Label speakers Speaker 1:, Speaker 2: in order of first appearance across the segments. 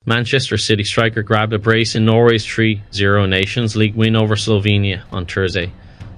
Speaker 1: Manchester City striker grabbed a brace in Norway's 3-0 Nations League win over Slovenia on Thursday,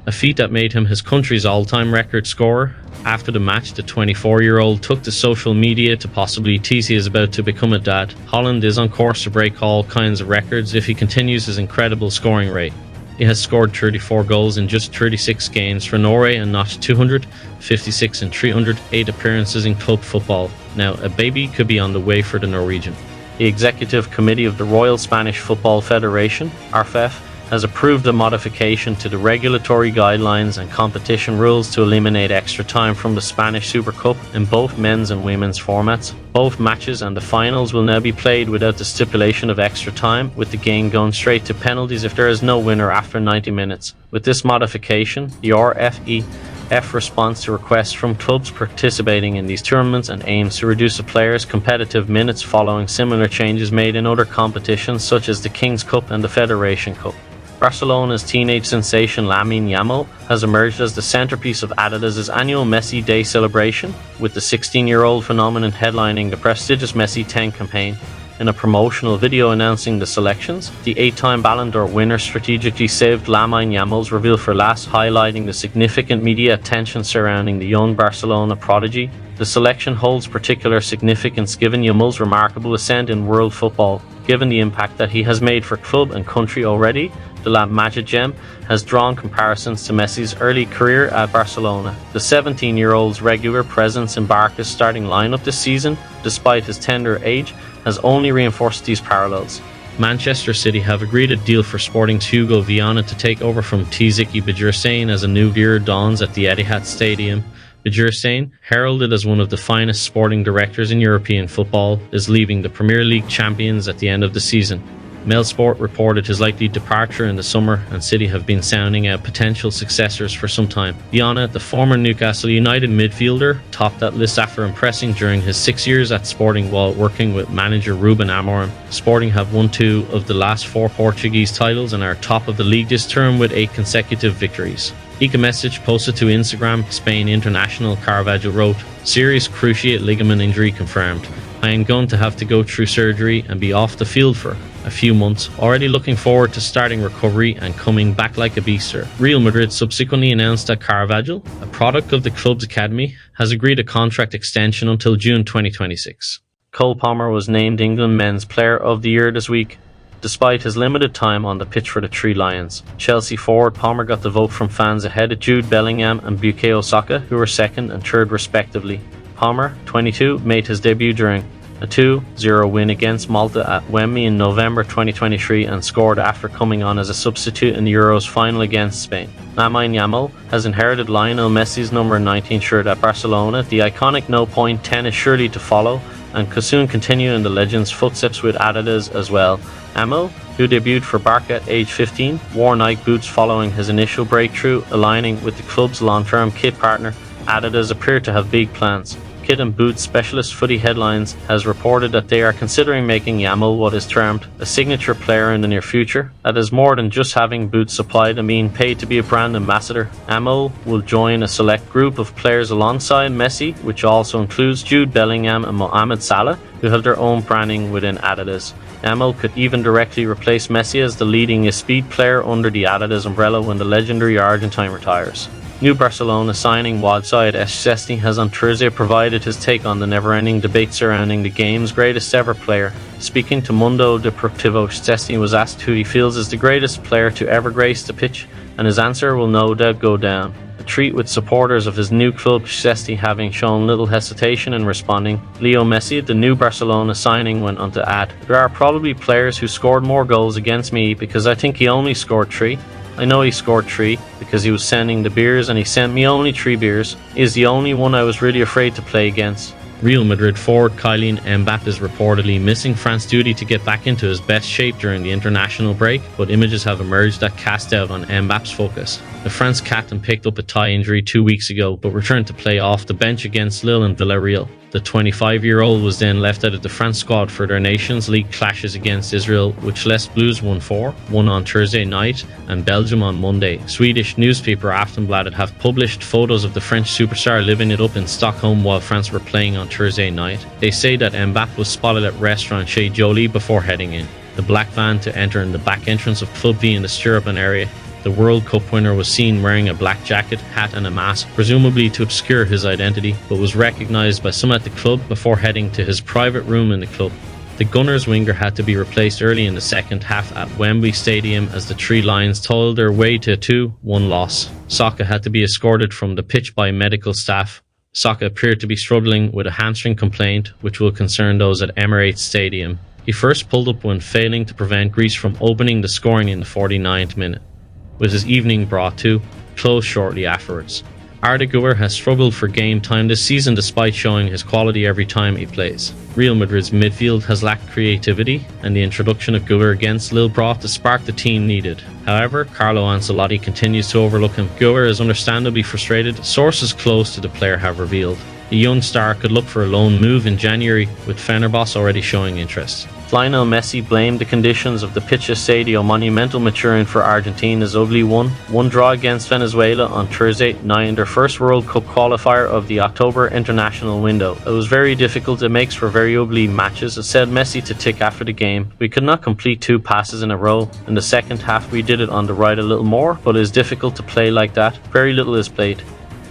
Speaker 1: a feat that made him his country's all-time record scorer. After the match, the 24-year-old took to social media to possibly tease he is about to become a dad. Haaland is on course to break all kinds of records if he continues his incredible scoring rate. He has scored 34 goals in just 36 games for Norway and notched 256 in 308 appearances in club football. Now, a baby could be on the way for the Norwegian. The Executive Committee of the Royal Spanish Football Federation, RFF, has approved a modification to the regulatory guidelines and competition rules to eliminate extra time from the Spanish Super Cup in both men's and women's formats. Both matches and the finals will now be played without the stipulation of extra time, with the game going straight to penalties if there is no winner after 90 minutes. With this modification, the RFEF responds to requests from clubs participating in these tournaments and aims to reduce a player's competitive minutes following similar changes made in other competitions such as the King's Cup and the Federation Cup. Barcelona's teenage sensation Lamine Yamal has emerged as the centerpiece of Adidas' annual Messi Day celebration, with the 16-year-old phenomenon headlining the prestigious Messi 10 campaign. In a promotional video announcing the selections, the 8-time Ballon d'Or winner strategically saved Lamine Yamal's reveal for last, highlighting the significant media attention surrounding the young Barcelona prodigy. The selection holds particular significance given Yamal's remarkable ascent in world football. Given the impact that he has made for club and country already, the La Magic Gem has drawn comparisons to Messi's early career at Barcelona. The 17-year-old's regular presence in Barca's starting lineup this season, despite his tender age, has only reinforced these parallels. Manchester City have agreed a deal for Sporting's Hugo Viana to take over from Tziki Bajirsain as a new era dawns at the Etihad Stadium. Bajirsain, heralded as one of the finest sporting directors in European football, is leaving the Premier League champions at the end of the season. Mailsport reported his likely departure in the summer, and City have been sounding out potential successors for some time. Viana, the former Newcastle United midfielder, topped that list after impressing during his 6 years at Sporting while working with manager Ruben Amorim. Sporting have won 2 of the last 4 Portuguese titles and are top of the league this term with 8 consecutive victories. In a message posted to Instagram, Spain international Carvajal wrote, "Serious cruciate ligament injury confirmed. I am going to have to go through surgery and be off the field for a few months. Already looking forward to starting recovery and coming back like a beast." Real Madrid subsequently announced that Carvajal, a product of the club's academy, has agreed a contract extension until June 2026. Cole Palmer was named England Men's Player of the Year this week, despite his limited time on the pitch for the Three Lions. Chelsea forward Palmer got the vote from fans ahead of Jude Bellingham and Bukayo Saka, who were second and third respectively. Palmer, 22, made his debut during a 2-0 win against Malta at Wembley in November 2023 and scored after coming on as a substitute in the Euros final against Spain. Lamine Yamal has inherited Lionel Messis' number 19 shirt at Barcelona. The iconic no point 10 is surely to follow and could soon continue in the legend's footsteps with Adidas as well. Yamal, who debuted for Barca at age 15, wore Nike boots following his initial breakthrough, aligning with the club's long-term kit partner. Adidas appear to have big plans. Kit and boot specialist Footy Headlines has reported that they are considering making Yamal what is termed a signature player in the near future. That is more than just having boots supplied and being paid to be a brand ambassador. Yamal will join a select group of players alongside Messi, which also includes Jude Bellingham and Mohamed Salah, who have their own branding within Adidas. Yamal could even directly replace Messi as the leading speed player under the Adidas umbrella when the legendary Argentine retires. New Barcelona signing Wadzid Szczesny has on Thursday provided his take on the never-ending debate surrounding the game's greatest ever player. Speaking to Mundo Deportivo, Szczesny was asked who he feels is the greatest player to ever grace the pitch, and his answer will no doubt go down. A treat with supporters of his new club, Szczesny having shown little hesitation in responding. Leo Messi, the new Barcelona signing, went on to add, "There are probably players who scored more goals against me because I think he only scored 3. I know he scored 3 because he was sending the beers and he sent me only 3 beers. He's the only one I was really afraid to play against." Real Madrid forward Kylian Mbappe is reportedly missing France duty to get back into his best shape during the international break, but images have emerged that cast doubt on Mbappe's focus. The France captain picked up a thigh injury 2 weeks ago, but returned to play off the bench against Lille and Villarreal. The 25-year-old was then left out of the France squad for their Nations League clashes against Israel, which Les Bleus won 4, one on Thursday night, and Belgium on Monday. Swedish newspaper Aftonbladet have published photos of the French superstar living it up in Stockholm while France were playing on Thursday night. They say that Mbappe was spotted at restaurant Chez Jolie before heading in. The black van to enter in the back entrance of Club V in the Stirrupen area. The World Cup winner was seen wearing a black jacket, hat and a mask, presumably to obscure his identity, but was recognised by some at the club before heading to his private room in the club. The Gunners winger had to be replaced early in the second half at Wembley Stadium as the Three Lions toiled their way to a 2-1 loss. Saka had to be escorted from the pitch by medical staff. Saka appeared to be struggling with a hamstring complaint, which will concern those at Emirates Stadium. He first pulled up when failing to prevent Greece from opening the scoring in the 49th minute, with his evening brought to close shortly afterwards. Arda Güler has struggled for game time this season despite showing his quality every time he plays. Real Madrid's midfield has lacked creativity, and the introduction of Güler against Lille brought the spark the team needed. However, Carlo Ancelotti continues to overlook him. Güler is understandably frustrated, sources close to the player have revealed. The young star could look for a loan move in January, with Fenerbahce already showing interest. Lionel Messi blamed the conditions of the pitch Estadio Monumental maturing for Argentina's ugly 1-1 draw against Venezuela on Thursday night in their first World Cup qualifier of the October international window. It was very difficult, it makes for very ugly matches, said Messi to Tick after the game. We could not complete 2 passes in a row. In the second half we did it on the right a little more, but it is difficult to play like that. Very little is played.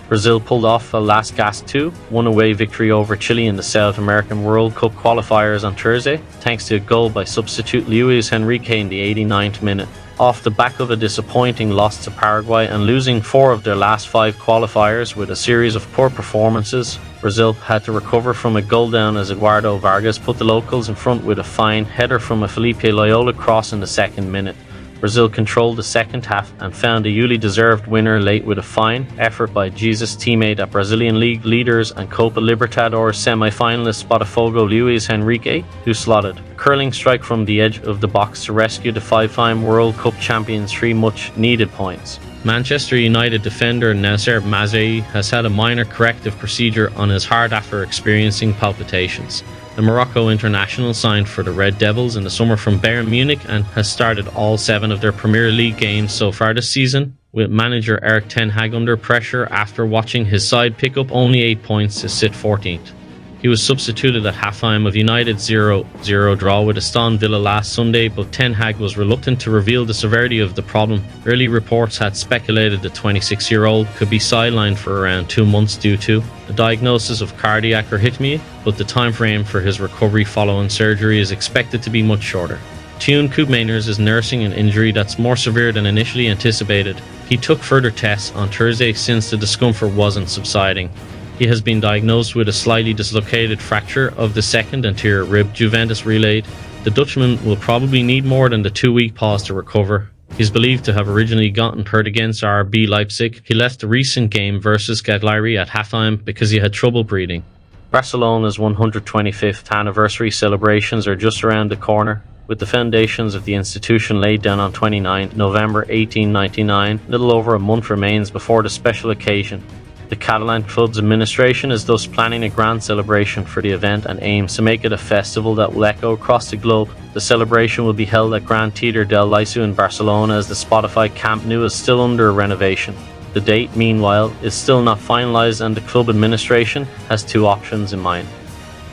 Speaker 1: Brazil pulled off a last gasp 2-1 away victory over Chile in the South American World Cup qualifiers on Thursday, thanks to a goal by substitute Luis Enrique in the 89th minute. Off the back of a disappointing loss to Paraguay and losing 4 of their last 5 qualifiers with a series of poor performances, Brazil had to recover from a goal down as Eduardo Vargas put the locals in front with a fine header from a Felipe Loyola cross in the 2nd minute. Brazil controlled the second half and found a duly deserved winner late with a fine effort by Jesus' teammate at Brazilian League leaders and Copa Libertadores semi-finalist Botafogo Luis Enrique, who slotted a curling strike from the edge of the box to rescue the 5-time World Cup champions 3 much-needed points. Manchester United defender Nasser Mazraoui has had a minor corrective procedure on his heart after experiencing palpitations. The Morocco international signed for the Red Devils in the summer from Bayern Munich and has started all 7 of their Premier League games so far this season, with manager Erik ten Hag under pressure after watching his side pick up only 8 points to sit 14th. He was substituted at halftime of United's 0-0 draw with Aston Villa last Sunday, but Ten Hag was reluctant to reveal the severity of the problem. Early reports had speculated the 26-year-old could be sidelined for around 2 months due to a diagnosis of cardiac arrhythmia, but the time frame for his recovery following surgery is expected to be much shorter. Tune Koopmeiners is nursing an injury that's more severe than initially anticipated. He took further tests on Thursday since the discomfort wasn't subsiding. He has been diagnosed with a slightly dislocated fracture of the second anterior rib, Juventus relayed. The Dutchman will probably need more than the 2-week pause to recover. He's believed to have originally gotten hurt against RB Leipzig. He left the recent game versus Cagliari at halftime because he had trouble breathing. Barcelona's 125th anniversary celebrations are just around the corner, with the foundations of the institution laid down on 29 November 1899. Little over a month remains before the special occasion. The Catalan club's administration is thus planning a grand celebration for the event and aims to make it a festival that will echo across the globe. The celebration will be held at Gran Teatre del Liceu in Barcelona, as the Spotify Camp Nou is still under renovation. The date, meanwhile, is still not finalised, and the club administration has 2 options in mind: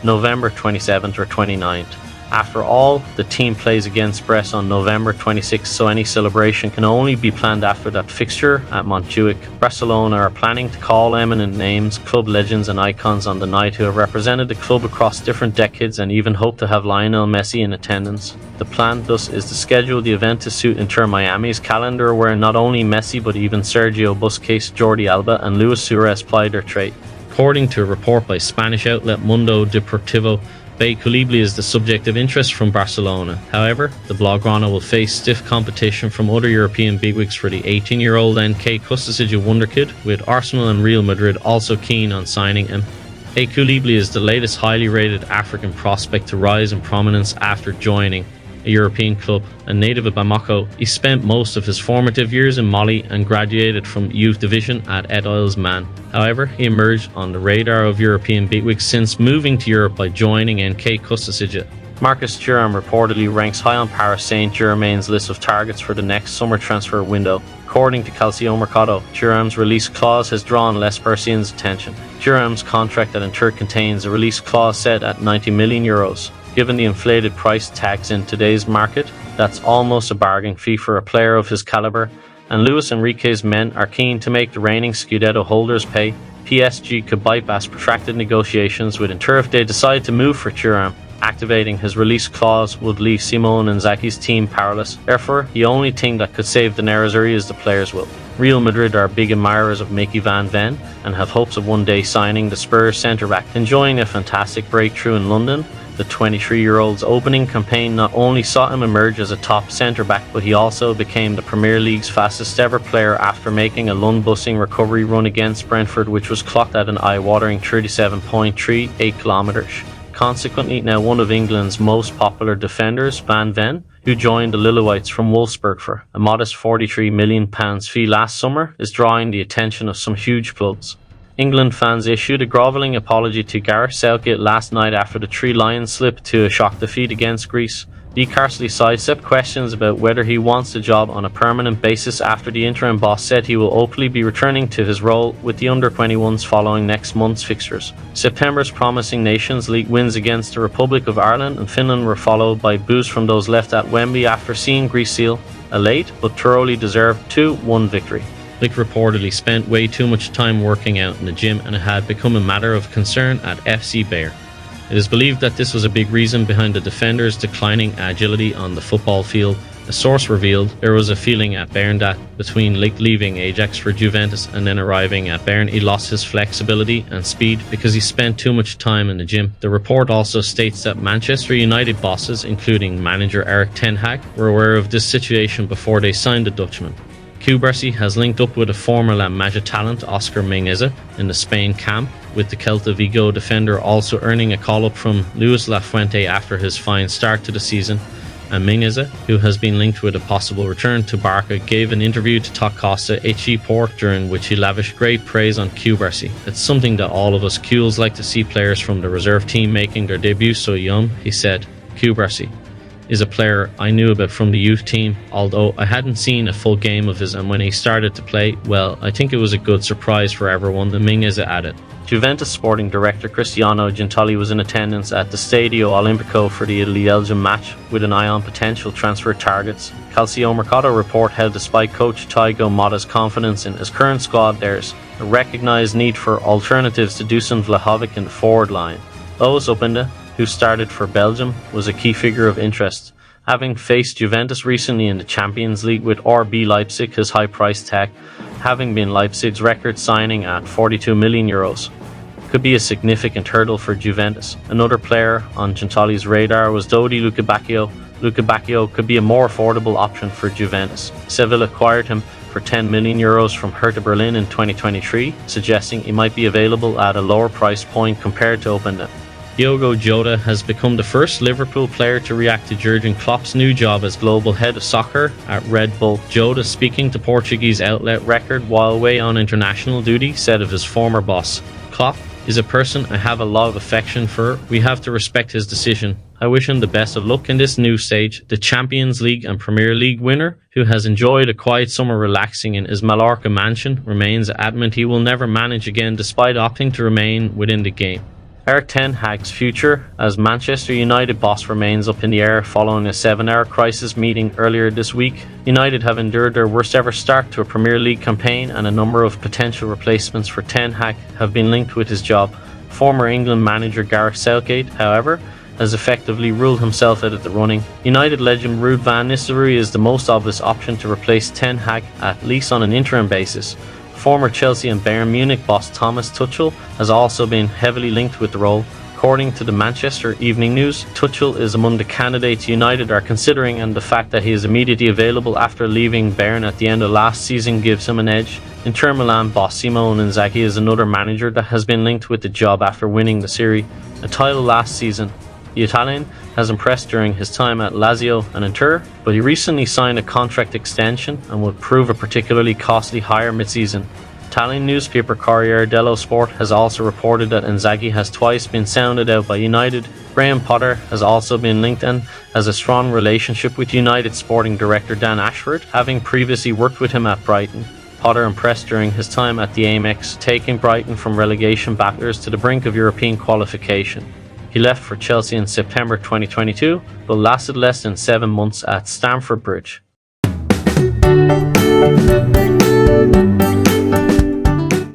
Speaker 1: November 27th or 29th. After all, the team plays against Brest on November 26th, so any celebration can only be planned after that fixture at Montjuic. Barcelona are planning to call eminent names, club legends and icons on the night who have represented the club across different decades, and even hope to have Lionel Messi in attendance. The plan thus is to schedule the event to suit Inter Miami's calendar, where not only Messi but even Sergio Busquets, Jordi Alba and Luis Suarez ply their trade. According to a report by Spanish outlet Mundo Deportivo, Bay Colibli is the subject of interest from Barcelona. However, the Blaugrana will face stiff competition from other European bigwigs for the 18-year-old NK Custódio wonderkid, with Arsenal and Real Madrid also keen on signing him. Bay Colibli is the latest highly rated African prospect to rise in prominence after joining a European club. A native of Bamako, he spent most of his formative years in Mali and graduated from youth division at Etoiles Man. However, he emerged on the radar of European bigwigs since moving to Europe by joining NK Custasija. Marcus Thuram reportedly ranks high on Paris Saint-Germain's list of targets for the next summer transfer window. According to Calcio Mercato, Thuram's release clause has drawn Les Parisiens' attention. Thuram's contract that in turn contains a release clause set at €90 million. Given the inflated price tags in today's market, that's almost a bargain fee for a player of his caliber, and Luis Enrique's men are keen to make the reigning Scudetto holders pay. PSG could bypass protracted negotiations with Inter if they decide to move for Thuram. Activating his release clause would leave Simone Inzaghi's team powerless. Therefore, the only thing that could save the Nerazzurri is the players' will. Real Madrid are big admirers of Mickey van Ven and have hopes of one day signing the Spurs centre-back. Enjoying a fantastic breakthrough in London, the 23-year-old's opening campaign not only saw him emerge as a top centre-back, but he also became the Premier League's fastest ever player after making a lung-busting recovery run against Brentford, which was clocked at an eye-watering 37.38 kilometres. Consequently, now one of England's most popular defenders, Van Ven, who joined the Lilloites from Wolfsburg for a modest £43 million fee last summer, is drawing the attention of some huge clubs. England fans issued a grovelling apology to Gareth Southgate last night after the Three Lions slipped to a shock defeat against Greece. Lee Carsley sidestepped questions about whether he wants the job on a permanent basis after the interim boss said he will openly be returning to his role with the under-21s following next month's fixtures. September's promising Nations League wins against the Republic of Ireland and Finland were followed by boos from those left at Wembley after seeing Greece seal a late but thoroughly deserved 2-1 victory. Lick reportedly spent way too much time working out in the gym and it had become a matter of concern at FC Bayern. It is believed that this was a big reason behind the defender's declining agility on the football field. A source revealed there was a feeling at Bayern that between Lick leaving Ajax for Juventus and then arriving at Bayern, he lost his flexibility and speed because he spent too much time in the gym. The report also states that Manchester United bosses, including manager Erik ten Hag, were aware of this situation before they signed the Dutchman. Cubarsí has linked up with a former La Masia talent Oscar Mingueza in the Spain camp, with the Celta Vigo defender also earning a call-up from Luis Lafuente after his fine start to the season. And Mingueza, who has been linked with a possible return to Barca, gave an interview to Talk Costa HE Port during which he lavished great praise on Cubarsí. It's something that all of us Cules like to see players from the reserve team making their debut so young, he said. Cubarsí is a player I knew about from the youth team, although I hadn't seen a full game of his, and when he started to play, well, I think it was a good surprise for everyone, the Mingueza added. Juventus sporting director Cristiano Gentili was in attendance at the Stadio Olimpico for the Italy-Belgium match with an eye on potential transfer targets. Calcio Mercato report held despite coach Thiago Motta's confidence in his current squad, there's a recognised need for alternatives to Dusan Vlahovic in the forward line. Lois Openda, who started for Belgium, was a key figure of interest. Having faced Juventus recently in the Champions League with RB Leipzig, his high price tag having been Leipzig's record signing at €42 million, could be a significant hurdle for Juventus. Another player on Gentili's radar was Dodi Lukebakio. Lukebakio could be a more affordable option for Juventus. Sevilla acquired him for €10 million from Hertha Berlin in 2023, suggesting he might be available at a lower price point compared to Openda. Diogo Jota has become the first Liverpool player to react to Jurgen Klopp's new job as global head of soccer at Red Bull. Jota, speaking to Portuguese outlet Record while away on international duty, said of his former boss, "Klopp is a person I have a lot of affection for. We have to respect his decision. I wish him the best of luck in this new stage." The Champions League and Premier League winner, who has enjoyed a quiet summer relaxing in his Mallorca mansion, remains adamant he will never manage again despite opting to remain within the game. Erik ten Hag's future as Manchester United boss remains up in the air following a 7-hour crisis meeting earlier this week. United have endured their worst ever start to a Premier League campaign, and a number of potential replacements for ten Hag have been linked with his job. Former England manager Gareth Southgate, however, has effectively ruled himself out of the running. United legend Ruud van Nistelrooy is the most obvious option to replace ten Hag, at least on an interim basis. Former Chelsea and Bayern Munich boss Thomas Tuchel has also been heavily linked with the role. According to the Manchester Evening News, Tuchel is among the candidates United are considering, and the fact that he is immediately available after leaving Bayern at the end of last season gives him an edge. Inter Milan boss Simone Inzaghi is another manager that has been linked with the job after winning the Serie A title last season. The Italian, has impressed during his time at Lazio and Inter, but he recently signed a contract extension and would prove a particularly costly hire mid-season. Italian newspaper Corriere dello Sport has also reported that Inzaghi has twice been sounded out by United. Graham Potter has also been linked and has a strong relationship with United sporting director Dan Ashford, having previously worked with him at Brighton. Potter impressed during his time at the Amex, taking Brighton from relegation batters to the brink of European qualification. He left for Chelsea in September 2022, but lasted less than 7 months at Stamford Bridge.